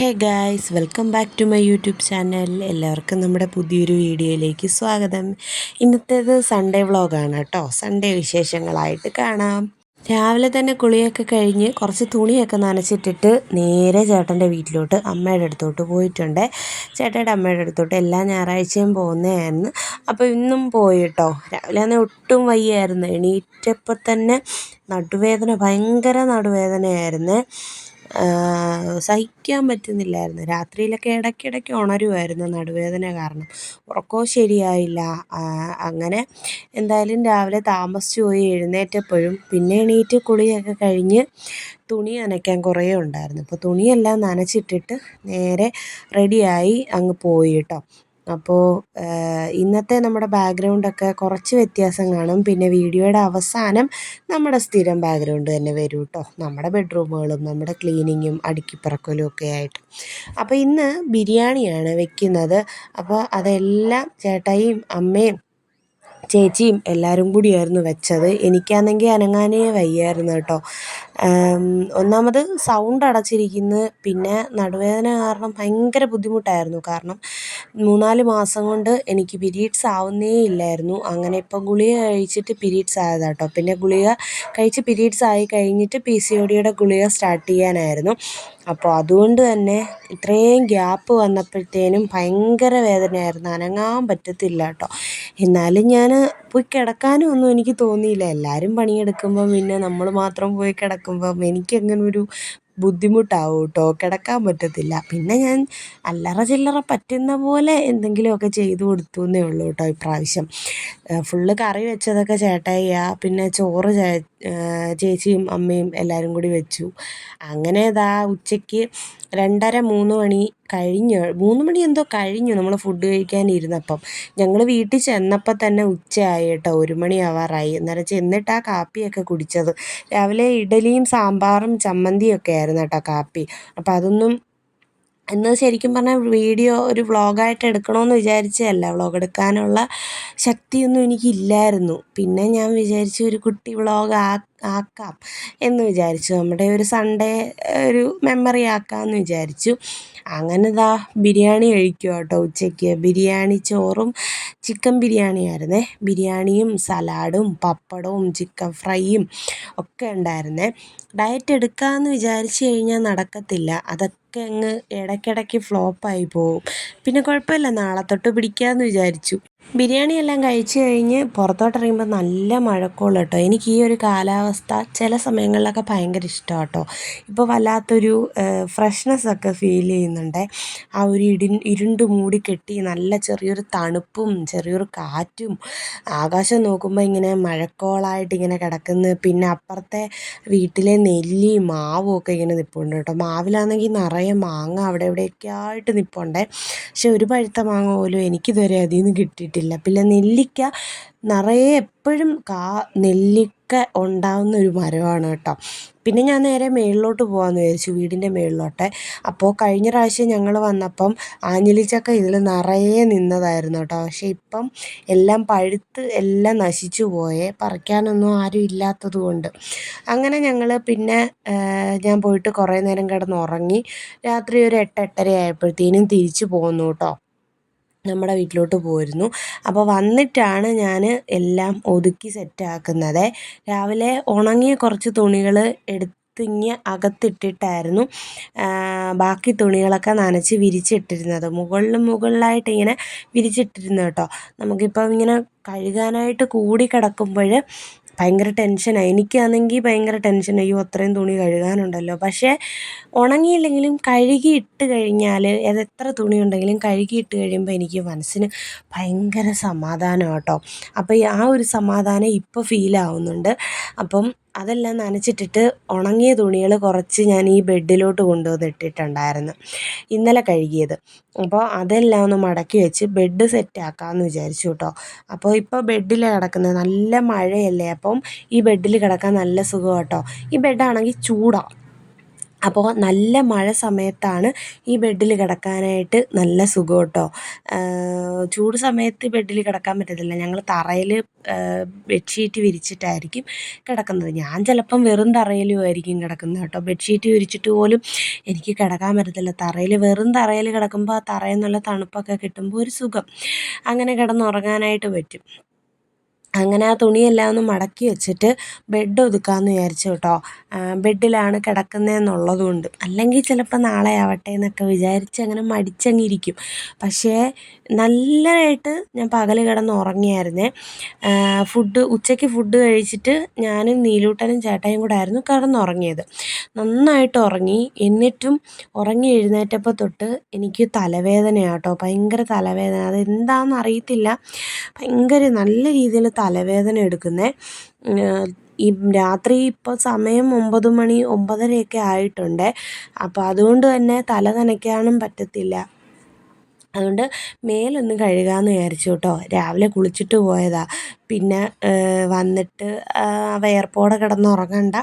Hey guys, welcome back to my YouTube channel. എല്ലാവർക്കും നമ്മുടെ പുതിയൊരു വീഡിയോയിലേക്ക് സ്വാഗതം. ഇന്നത്തേത് സൺഡേ വ്ളോഗാണ് കേട്ടോ. സൺഡേ വിശേഷങ്ങളായിട്ട് കാണാം. രാവിലെ തന്നെ കുളിയൊക്കെ കഴിഞ്ഞ് കുറച്ച് തുണിയൊക്കെ നനച്ചിട്ടിട്ട് നേരെ ചേട്ടൻ്റെ വീട്ടിലോട്ട് അമ്മയുടെ അടുത്തോട്ട് പോയിട്ടുണ്ട്. ചേട്ടയുടെ അമ്മയുടെ അടുത്തോട്ട് എല്ലാ ഞായറാഴ്ചയും പോകുന്നതായിരുന്നു. അപ്പോൾ ഇന്നും പോയി കേട്ടോ. രാവിലെ തന്നെ ഒട്ടും വയ്യായിരുന്നു. എണീറ്റപ്പോൾ തന്നെ നടുവേദന, ഭയങ്കര നടുവേദനയായിരുന്നു. സഹിക്കാൻ പറ്റുന്നില്ലായിരുന്നു. രാത്രിയിലൊക്കെ ഇടയ്ക്കിടയ്ക്ക് ഉണരുമായിരുന്നു നടുവേദന കാരണം. ഉറക്കവും ശരിയായില്ല. അങ്ങനെ എന്തായാലും രാവിലെ താമസിച്ച് പോയി എഴുന്നേറ്റപ്പോഴും പിന്നെ എണീറ്റ് കുളിയൊക്കെ കഴിഞ്ഞ് തുണി നനയ്ക്കാൻ കുറേ ഉണ്ടായിരുന്നു. അപ്പോൾ തുണിയെല്ലാം നനച്ചിട്ടിട്ട് നേരെ റെഡിയായി അങ്ങ് പോയി കേട്ടോ. അപ്പോൾ ഇന്നത്തെ നമ്മുടെ ബാക്ക്ഗ്രൗണ്ടൊക്കെ കുറച്ച് വ്യത്യാസം കാണും. പിന്നെ വീഡിയോയുടെ അവസാനം നമ്മുടെ സ്ഥിരം ബാക്ക്ഗ്രൗണ്ട് തന്നെ വരും കേട്ടോ. നമ്മുടെ ബെഡ്റൂമുകളും നമ്മുടെ ക്ലീനിങ്ങും അടുക്കിപ്പറക്കലും ഒക്കെ ആയിട്ട്. അപ്പോൾ ഇന്ന് ബിരിയാണിയാണ് വെക്കുന്നത്. അപ്പോൾ അതെല്ലാം ചേട്ടായിയും അമ്മയും ചേച്ചിയും എല്ലാവരും കൂടിയായിരുന്നു വെച്ചത്. എനിക്കാണെങ്കിൽ അനങ്ങാനേ വയ്യായിരുന്നു കേട്ടോ. ഒന്നാമത് സൗണ്ട് അടച്ചിരിക്കുന്നു. പിന്നെ നടുവേദന കാരണം ഭയങ്കര ബുദ്ധിമുട്ടായിരുന്നു. കാരണം 3-4 മാസം കൊണ്ട് എനിക്ക് പീരീഡ്സ് ആവുന്നേ ഇല്ലായിരുന്നു. അങ്ങനെ ഇപ്പോൾ ഗുളിക കഴിച്ചിട്ട് പീരീഡ്സ് ആയതാണ് കേട്ടോ. പിന്നെ ഗുളിക കഴിച്ച് പീരീഡ്സ് ആയി കഴിഞ്ഞിട്ട് PCODയുടെ ഗുളിക സ്റ്റാർട്ട് ചെയ്യാനായിരുന്നു. അപ്പോൾ അതുകൊണ്ട് തന്നെ ഇത്രയും ഗ്യാപ്പ് വന്നപ്പോഴത്തേനും ഭയങ്കര വേദനയായിരുന്നു. അനങ്ങാൻ പറ്റത്തില്ല കേട്ടോ. എന്നാലും ഞാൻ പോയി കിടക്കാനും ഒന്നും എനിക്ക് തോന്നിയില്ല. എല്ലാവരും പണിയെടുക്കുമ്പം പിന്നെ നമ്മൾ മാത്രം പോയി കിടക്കുമ്പം എനിക്കങ്ങനെ ഒരു ബുദ്ധിമുട്ടാവും കേട്ടോ. കിടക്കാൻ പറ്റത്തില്ല. പിന്നെ ഞാൻ അല്ലറ ചില്ലറ പറ്റുന്ന പോലെ എന്തെങ്കിലുമൊക്കെ ചെയ്തു കൊടുത്തു എന്നേ ഉള്ളൂ കേട്ടോ ഇപ്രാവശ്യം. ഫുള്ള് കറി വെച്ചതൊക്കെ ചേട്ടായിയാണ്. പിന്നെ ചോറ് ചേച്ചിയും അമ്മയും എല്ലാവരും കൂടി വെച്ചു. അങ്ങനെ ഇതാ ഉച്ചയ്ക്ക് 2:30-3 മണി കഴിഞ്ഞു. 3 മണി എന്തോ കഴിഞ്ഞു നമ്മൾ ഫുഡ് കഴിക്കാനിരുന്നപ്പം. ഞങ്ങൾ വീട്ടിൽ ചെന്നപ്പോൾ തന്നെ ഉച്ചയായി കേട്ടോ. 1 മണി ആവാറായി. അന്നേരം ചെന്നിട്ടാണ് കാപ്പിയൊക്കെ കുടിച്ചത്. രാവിലെ ഇഡലിയും സാമ്പാറും ചമ്മന്തിയും ഒക്കെ ആയിരുന്നു കേട്ടോ കാപ്പി. അപ്പോൾ അതൊന്നും ഇന്ന് ശരിക്കും പറഞ്ഞാൽ വീഡിയോ ഒരു വ്ളോഗായിട്ട് എടുക്കണമെന്ന് വിചാരിച്ചതല്ല. വ്ളോഗ് എടുക്കാനുള്ള ശക്തിയൊന്നും എനിക്കില്ലായിരുന്നു. പിന്നെ ഞാൻ വിചാരിച്ചു ഒരു കുട്ടി വ്ളോഗ് ആക്കാം എന്ന് വിചാരിച്ചു. നമ്മുടെ ഒരു സൺഡേ ഒരു മെമ്മറി ആക്കാമെന്ന് വിചാരിച്ചു. അങ്ങനെ ഇതാ ബിരിയാണി കഴിക്കുക കേട്ടോ ഉച്ചയ്ക്ക്. ബിരിയാണി ചോറും ചിക്കൻ ബിരിയാണിയായിരുന്നേ. ബിരിയാണിയും സലാഡും പപ്പടവും ചിക്കൻ ഫ്രൈയും ഒക്കെ ഉണ്ടായിരുന്നേ. ഡയറ്റ് എടുക്കാമെന്ന് വിചാരിച്ചു കഴിഞ്ഞാൽ നടക്കത്തില്ല. അതൊക്കെ അങ്ങ് ഇടയ്ക്കിടയ്ക്ക് ഫ്ലോപ്പായി പോവും. പിന്നെ കുഴപ്പമില്ല, നാളെ തൊട്ട് പിടിക്കാമെന്ന് വിചാരിച്ചു. ബിരിയാണിയെല്ലാം കഴിച്ച് കഴിഞ്ഞ് പുറത്തോട്ടിറങ്ങുമ്പോൾ നല്ല മഴക്കോള് കേട്ടോ. എനിക്ക് ഈ ഒരു കാലാവസ്ഥ ചില സമയങ്ങളിലൊക്കെ ഭയങ്കര ഇഷ്ടമാണ് കേട്ടോ. ഇപ്പോൾ വല്ലാത്തൊരു ഫ്രഷ്നെസ്സൊക്കെ ഫീൽ ചെയ്യുന്നുണ്ട്. ആ ഒരു ഇരുണ്ട് മൂടിക്കെട്ടി നല്ല ചെറിയൊരു തണുപ്പും ചെറിയൊരു കാറ്റും. ആകാശം നോക്കുമ്പോൾ ഇങ്ങനെ മഴക്കോളായിട്ട് ഇങ്ങനെ കിടക്കുന്നു. പിന്നെ അപ്പുറത്തെ വീട്ടിലെ നെല്ലിയും മാവും ഒക്കെ ഇങ്ങനെ നിൽപ്പുണ്ട് കേട്ടോ. മാവിലാണെങ്കിൽ നിറയെ മാങ്ങ അവിടെ ഇവിടെയൊക്കെ ആയിട്ട് നിൽപ്പുണ്ട്. പക്ഷെ ഒരു പഴുത്ത മാങ്ങ പോലും എനിക്കിതുവരെ അതിൽ നിന്ന് കിട്ടിയിട്ടില്ല. പിന്നെ നെല്ലിക്ക നിറയെ എപ്പോഴും നെല്ലിക്ക ഉണ്ടാവുന്ന ഒരു മരമാണ് കേട്ടോ. പിന്നെ ഞാൻ നേരെ മേളിലോട്ട് പോകാമെന്ന് വിചാരിച്ചു, വീടിൻ്റെ മേളിലോട്ട്. അപ്പോൾ കഴിഞ്ഞ പ്രാവശ്യം ഞങ്ങൾ വന്നപ്പം ആഞ്ഞിലിച്ചക്ക ഇതിൽ നിറയെ നിന്നതായിരുന്നു കേട്ടോ. പക്ഷേ ഇപ്പം എല്ലാം പഴുത്ത് എല്ലാം നശിച്ചു പോയേ, പറിക്കാനൊന്നും ആരും ഇല്ലാത്തത് കൊണ്ട്. അങ്ങനെ ഞങ്ങൾ പിന്നെ ഞാൻ പോയിട്ട് കുറേ നേരം കിടന്നുറങ്ങി. രാത്രി ഒരു 8-8:30 ആയപ്പോഴത്തേനും തിരിച്ചു പോന്നു കേട്ടോ. നമ്മുടെ വീട്ടിലോട്ട് പോയിരുന്നു. അപ്പോൾ വന്നിട്ടാണ് ഞാൻ എല്ലാം ഒതുക്കി സെറ്റാക്കുന്നത്. രാവിലെ ഉണങ്ങിയ കുറച്ച് തുണികൾ എടുത്തിങ്ങ് അകത്തിട്ടിട്ടായിരുന്നു ബാക്കി തുണികളൊക്കെ നനച്ച് വിരിച്ചിട്ടിരുന്നത്. മുകളിലായിട്ട് ഇങ്ങനെ വിരിച്ചിട്ടിരുന്നു കേട്ടോ. നമുക്കിപ്പം ഇങ്ങനെ കഴുകാനായിട്ട് കൂടി കിടക്കുമ്പോൾ ഭയങ്കര ടെൻഷനാണ്. എനിക്കാണെങ്കിൽ ഭയങ്കര ടെൻഷൻ, അയ്യോ അത്രയും തുണി കഴുകാനുണ്ടല്ലോ. പക്ഷേ ഉണങ്ങിയില്ലെങ്കിലും കഴുകിയിട്ട് കഴിഞ്ഞാൽ അതെത്ര തുണിയുണ്ടെങ്കിലും കഴുകിയിട്ട് കഴിയുമ്പോൾ എനിക്ക് മനസ്സിന് ഭയങ്കര സമാധാനം കേട്ടോ. അപ്പോൾ ആ ഒരു സമാധാനം ഇപ്പോൾ ഫീലാവുന്നുണ്ട്. അപ്പം അതെല്ലാം നനച്ചിട്ടിട്ട് ഉണങ്ങിയ തുണികൾ കുറച്ച് ഞാൻ ഈ ബെഡിലോട്ട് കൊണ്ടുവന്നിട്ടിട്ടുണ്ടായിരുന്നു ഇന്നലെ കഴുകിയത്. അപ്പോൾ അതെല്ലാം ഒന്ന് മടക്കി വെച്ച് ബെഡ് സെറ്റാക്കാമെന്ന് വിചാരിച്ചു കേട്ടോ. അപ്പോൾ ഇപ്പോൾ ബെഡിലാണ് കിടക്കുന്നത്. നല്ല മഴയല്ലേ, അപ്പം ഈ ബെഡിൽ കിടക്കാൻ നല്ല സുഖം കേട്ടോ. ഈ ബെഡാണെങ്കിൽ ചൂടാണ്. അപ്പോൾ നല്ല മഴ സമയത്താണ് ഈ ബെഡിൽ കിടക്കാനായിട്ട് നല്ല സുഖം കേട്ടോ. ചൂട് സമയത്ത് ബെഡിൽ കിടക്കാൻ പറ്റത്തില്ല. ഞങ്ങൾ തറയിൽ ബെഡ്ഷീറ്റ് വിരിച്ചിട്ടായിരിക്കും കിടക്കുന്നത്. ഞാൻ ചിലപ്പം വെറും തറയിലും ആയിരിക്കും കിടക്കുന്നത് കേട്ടോ. ബെഡ്ഷീറ്റ് വിരിച്ചിട്ട് പോലും എനിക്ക് കിടക്കാൻ പറ്റത്തില്ല. വെറും തറയിൽ കിടക്കുമ്പോൾ ആ തറയിൽ നിന്നുള്ള തണുപ്പൊക്കെ കിട്ടുമ്പോൾ ഒരു സുഖം. അങ്ങനെ കിടന്നുറങ്ങാനായിട്ട് പറ്റും. അങ്ങനെ ആ തുണിയെല്ലാം ഒന്ന് മടക്കി വെച്ചിട്ട് ബെഡ് ഒതുക്കാമെന്ന് വിചാരിച്ചു കേട്ടോ. ബെഡിലാണ് കിടക്കുന്നതെന്നുള്ളത് കൊണ്ട്. അല്ലെങ്കിൽ ചിലപ്പോൾ നാളെ ആവട്ടെ എന്നൊക്കെ വിചാരിച്ച് അങ്ങനെ മടിച്ചങ്ങിരിക്കും. പക്ഷേ നല്ലതായിട്ട് ഞാൻ പകൽ കിടന്ന് ഉറങ്ങിയായിരുന്നേ. ഉച്ചയ്ക്ക് ഫുഡ് കഴിച്ചിട്ട് ഞാനും നീലൂട്ടനും ചേട്ടായും കൂടെ ആയിരുന്നു കിടന്നുറങ്ങിയത്. നന്നായിട്ട് ഉറങ്ങി. എന്നിട്ടും ഉറങ്ങി എഴുന്നേറ്റപ്പോൾ തൊട്ട് എനിക്ക് തലവേദനയാണ് കേട്ടോ. ഭയങ്കര തലവേദന. അതെന്താണെന്ന് അറിയത്തില്ല. ഭയങ്കര നല്ല രീതിയിൽ തലവേദന എടുക്കുന്നത്. ഈ രാത്രി ഇപ്പോൾ സമയം 9 മണി 9:30 ആയിട്ടുണ്ട്. അപ്പോൾ അതുകൊണ്ട് തന്നെ തല നനയ്ക്കാനും പറ്റത്തില്ല. അതുകൊണ്ട് മേലൊന്ന് കഴുകാമെന്ന് വിചാരിച്ചു കേട്ടോ. രാവിലെ കുളിച്ചിട്ട് പോയതാണ്. പിന്നെ വന്നിട്ട് വിയർപ്പോടെ കിടന്നുറങ്ങണ്ട,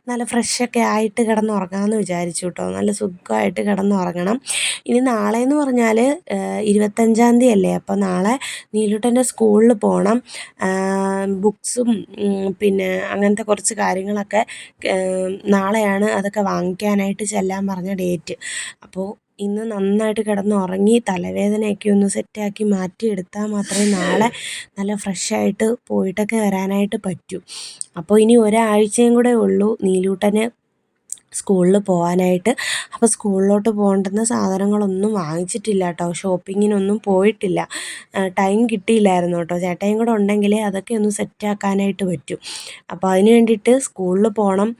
നല്ല ഫ്രഷൊക്കെ ആയിട്ട് കിടന്നുറങ്ങാമെന്ന് വിചാരിച്ചു കേട്ടോ. നല്ല സുഖമായിട്ട് കിടന്നുറങ്ങണം. ഇനി നാളെയെന്ന് പറഞ്ഞാൽ 25-ാം തീയതി അല്ലേ. അപ്പോൾ നാളെ നീലൂട്ടൻ്റെ സ്കൂളിൽ പോകണം. ബുക്സും പിന്നെ അങ്ങനത്തെ കുറച്ച് കാര്യങ്ങളൊക്കെ നാളെയാണ്. അതൊക്കെ വാങ്ങിക്കാനായിട്ട് ചെല്ലാൻ പറഞ്ഞ ഡേറ്റ്. അപ്പോൾ ഇന്ന് നന്നായിട്ട് കിടന്നുറങ്ങി തലവേദനയൊക്കെ ഒന്ന് സെറ്റാക്കി മാറ്റിയെടുത്താൽ മാത്രമേ നാളെ നല്ല ഫ്രഷായിട്ട് പോയിട്ടൊക്കെ വരാനായിട്ട് പറ്റൂ. അപ്പോൾ ഇനി ഒരാഴ്ചയും കൂടെ ഉള്ളൂ നീലൂട്ടന് സ്കൂളിൽ പോകാനായിട്ട്. അപ്പോൾ സ്കൂളിലോട്ട് പോകേണ്ടുന്ന സാധനങ്ങളൊന്നും വാങ്ങിച്ചിട്ടില്ല കേട്ടോ. ഷോപ്പിങ്ങിനൊന്നും പോയിട്ടില്ല. ടൈം കിട്ടിയില്ലായിരുന്നു കേട്ടോ. ചേട്ടായും കൂടെ ഉണ്ടെങ്കിലേ അതൊക്കെ ഒന്ന് സെറ്റാക്കാനായിട്ട് പറ്റും. അപ്പോൾ അതിന് വേണ്ടിയിട്ട് സ്കൂളിൽ പോകണം.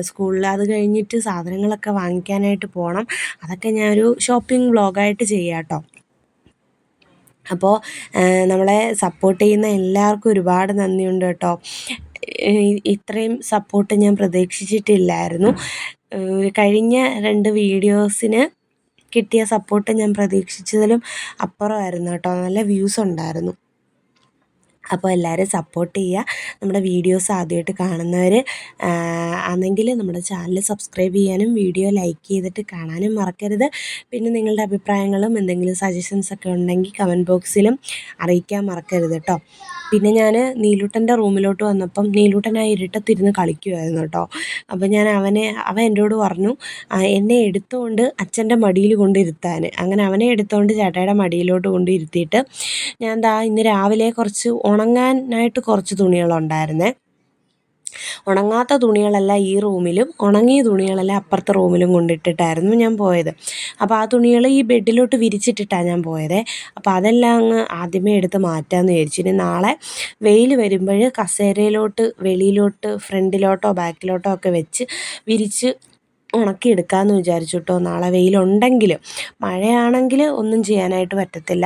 സ്കൂളിൽ അത് കഴിഞ്ഞിട്ട് സാധനങ്ങളൊക്കെ വാങ്ങിക്കാനായിട്ട് പോകണം. അതൊക്കെ ഞാനൊരു ഷോപ്പിംഗ് വ്ളോഗായിട്ട് ചെയ്യാം കേട്ടോ. അപ്പോൾ നമ്മളെ സപ്പോർട്ട് ചെയ്യുന്ന എല്ലാവർക്കും ഒരുപാട് നന്ദിയുണ്ട് കേട്ടോ. ഇത്രയും സപ്പോർട്ട് ഞാൻ പ്രതീക്ഷിച്ചിട്ടില്ലായിരുന്നു. കഴിഞ്ഞ 2 വീഡിയോസിന് കിട്ടിയ സപ്പോർട്ട് ഞാൻ പ്രതീക്ഷിച്ചതിലും അപ്പുറമായിരുന്നു കേട്ടോ. നല്ല വ്യൂസ് ഉണ്ടായിരുന്നു. അപ്പോൾ എല്ലാവരും സപ്പോർട്ട് ചെയ്യുക. നമ്മുടെ വീഡിയോസ് ആദ്യമായിട്ട് കാണുന്നവർ ആണെങ്കിൽ നമ്മുടെ ചാനൽ സബ്സ്ക്രൈബ് ചെയ്യാനും വീഡിയോ ലൈക്ക് ചെയ്തിട്ട് കാണാനും മറക്കരുത്. പിന്നെ നിങ്ങളുടെ അഭിപ്രായങ്ങളും എന്തെങ്കിലും സജഷൻസൊക്കെ ഉണ്ടെങ്കിൽ കമൻറ്റ് ബോക്സിലും അറിയിക്കാൻ മറക്കരുത് കേട്ടോ. പിന്നെ ഞാൻ നീലൂട്ടൻ്റെ റൂമിലോട്ട് വന്നപ്പം നീലൂട്ടൻ ആ ഇരുട്ടത്തിരുന്ന് കളിക്കുമായിരുന്നു കേട്ടോ. അപ്പോൾ അവൻ എന്നോട് പറഞ്ഞു എന്നെ എടുത്തുകൊണ്ട് അച്ഛൻ്റെ മടിയിൽ കൊണ്ടിരുത്താൻ. അങ്ങനെ അവനെ എടുത്തുകൊണ്ട് ചേട്ടായുടെ മടിയിലോട്ട് കൊണ്ടിരുത്തിയിട്ട് ഞാൻ ഇന്ന് രാവിലെ കുറച്ച് ഉണങ്ങാനായിട്ട് കുറച്ച് തുണികളുണ്ടായിരുന്നേ. ഉണങ്ങാത്ത തുണികളെല്ലാം ഈ റൂമിലും ഉണങ്ങിയ തുണികളെല്ലാം അപ്പുറത്തെ റൂമിലും കൊണ്ടിട്ടിട്ടായിരുന്നു ഞാൻ പോയത്. അപ്പോൾ ആ തുണികൾ ഈ ബെഡിലോട്ട് വിരിച്ചിട്ടിട്ടാണ് ഞാൻ പോയത്. അപ്പോൾ അതെല്ലാം അങ്ങ് ആദ്യമേ എടുത്ത് മാറ്റാമെന്ന് വിചാരിച്ചു. ഇനി നാളെ വെയിൽ വരുമ്പോൾ കസേരയിലോട്ട് വെളിയിലോട്ട് ഫ്രണ്ടിലോട്ടോ ബാക്കിലോട്ടോ ഒക്കെ വെച്ച് വിരിച്ച് ഉണക്കിയെടുക്കാമെന്ന് വിചാരിച്ചു കേട്ടോ. നാളെ വെയിലുണ്ടെങ്കിൽ. മഴയാണെങ്കിൽ ഒന്നും ചെയ്യാനായിട്ട് പറ്റത്തില്ല.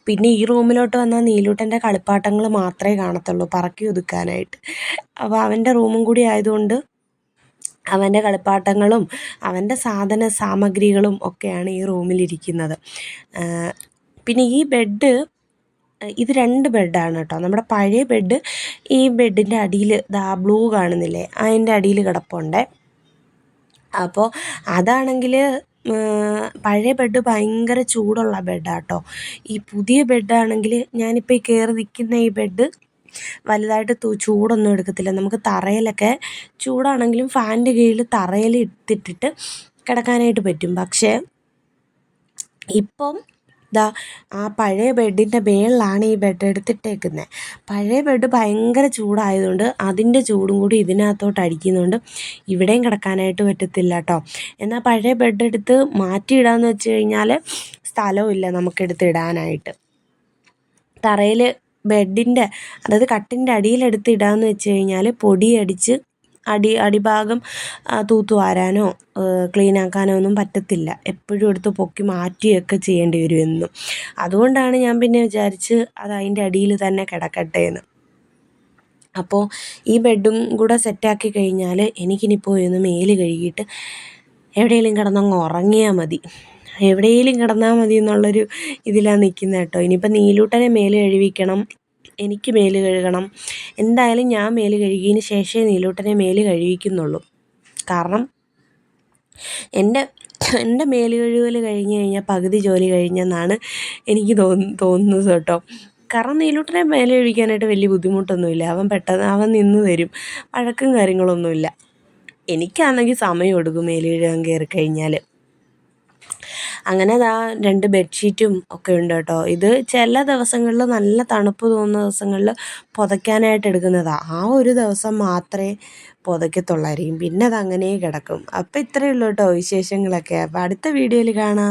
പിന്നെ ഈ റൂമിലോട്ട് വന്നാൽ നീലൂട്ടൻ്റെ കളിപ്പാട്ടങ്ങൾ മാത്രമേ കാണത്തുള്ളൂ പറക്കി ഒതുക്കാനായിട്ട്. അപ്പോൾ അവൻ്റെ റൂമും കൂടി ആയതുകൊണ്ട് അവൻ്റെ കളിപ്പാട്ടങ്ങളും അവൻ്റെ സാധന സാമഗ്രികളും ഒക്കെയാണ് ഈ റൂമിലിരിക്കുന്നത്. പിന്നെ ഈ ബെഡ് ഇത് 2 ബെഡാണ് കേട്ടോ. നമ്മുടെ പഴയ ബെഡ് ഈ ബെഡിൻ്റെ അടിയിൽ ബ്ലൂ കാണുന്നില്ലേ, അതിൻ്റെ അടിയിൽ കിടപ്പുണ്ട്. അപ്പോൾ അതാണെങ്കിൽ പഴയ ബെഡ് ഭയങ്കര ചൂടുള്ള ബെഡാണ് കേട്ടോ. ഈ പുതിയ ബെഡാണെങ്കിൽ ഞാനിപ്പോൾ ഈ കയറി നിൽക്കുന്ന ഈ ബെഡ് വലുതായിട്ട് ചൂടൊന്നും എടുക്കത്തില്ല. നമുക്ക് തറയിലൊക്കെ ചൂടാണെങ്കിലും ഫാനിൻ്റെ കീഴിൽ തറയിൽ ഇട്ടിട്ട് കിടക്കാനായിട്ട് പറ്റും. പക്ഷേ ഇപ്പം ആ പഴയ ബെഡിൻ്റെ മേളിലാണ് ഈ ബെഡ് എടുത്തിട്ടേക്കുന്നത്. പഴയ ബെഡ് ഭയങ്കര ചൂടായതുകൊണ്ട് അതിൻ്റെ ചൂടും കൂടി ഇതിനകത്തോട്ട് അടിക്കുന്നതുകൊണ്ട് ഇവിടെയും കിടക്കാനായിട്ട് പറ്റത്തില്ല കേട്ടോ. എന്നാൽ പഴയ ബെഡ് എടുത്ത് മാറ്റിയിടാമെന്ന് വെച്ച് കഴിഞ്ഞാൽ സ്ഥലമില്ല നമുക്കെടുത്ത് ഇടാനായിട്ട്. തറയിൽ ബെഡിൻ്റെ അതായത് കട്ടിൻ്റെ അടിയിലെടുത്ത് ഇടാമെന്ന് വെച്ച് കഴിഞ്ഞാൽ പൊടിയടിച്ച് അടിഭാഗം തൂത്തു വാരാനോ ക്ലീനാക്കാനോ ഒന്നും പറ്റത്തില്ല. എപ്പോഴും എടുത്ത് പൊക്കി മാറ്റിയൊക്കെ ചെയ്യേണ്ടി വരും എന്നും. അതുകൊണ്ടാണ് ഞാൻ പിന്നെ വിചാരിച്ച് അത് അതിൻ്റെ അടിയിൽ തന്നെ കിടക്കട്ടെ എന്ന്. അപ്പോൾ ഈ ബെഡും കൂടെ സെറ്റാക്കി കഴിഞ്ഞാൽ എനിക്കിനിപ്പോൾ ഒന്ന് മേല് കഴുകിയിട്ട് എവിടെയെങ്കിലും കിടന്നങ്ങ് ഉറങ്ങിയാൽ മതി. എവിടെയെങ്കിലും കിടന്നാൽ മതി എന്നുള്ളൊരു ഇതിലാണ് നിൽക്കുന്നത് കേട്ടോ. ഇനിയിപ്പോൾ നീലൂട്ടനെ മേല് കഴുകിക്കണം, എനിക്ക് മേല് കഴുകണം. എന്തായാലും ഞാൻ മേല് കഴുകിയതിന് ശേഷമേ നീലൂട്ടനെ മേല് കഴുകിക്കുന്നുള്ളൂ. കാരണം എൻ്റെ എൻ്റെ മേല് കഴുകൽ കഴിഞ്ഞ് കഴിഞ്ഞാൽ പകുതി ജോലി കഴിഞ്ഞെന്നാണ് എനിക്ക് തോന്നുന്നത് കേട്ടോ. കാരണം നീലൂട്ടനെ മേല് കഴുകിക്കാനായിട്ട് വലിയ ബുദ്ധിമുട്ടൊന്നുമില്ല. അവൻ പെട്ടെന്ന് അവൻ നിന്ന് തരും. വഴക്കും കാര്യങ്ങളൊന്നുമില്ല. എനിക്കാണെങ്കിൽ സമയം എടുക്കും മേല് കഴുകാൻ കയറി കഴിഞ്ഞാൽ. അങ്ങനെ ദാ 2 ബെഡ്ഷീറ്റും ഒക്കെ ഉണ്ട് കേട്ടോ. ഇത് ചില ദിവസങ്ങളിൽ നല്ല തണുപ്പ് തോന്നുന്ന ദിവസങ്ങളിൽ പുതയ്ക്കാനായിട്ട് എടുക്കുന്നതാണ്. ആ ഒരു ദിവസം മാത്രമേ പുതയ്ക്കത്തുള്ളായിരിക്കും. പിന്നെ അതങ്ങനെ കിടക്കും. അപ്പോൾ ഇത്രയേ ഉള്ളൂ കേട്ടോ വിശേഷങ്ങളൊക്കെ. അപ്പോൾ അടുത്ത വീഡിയോയിൽ കാണാം.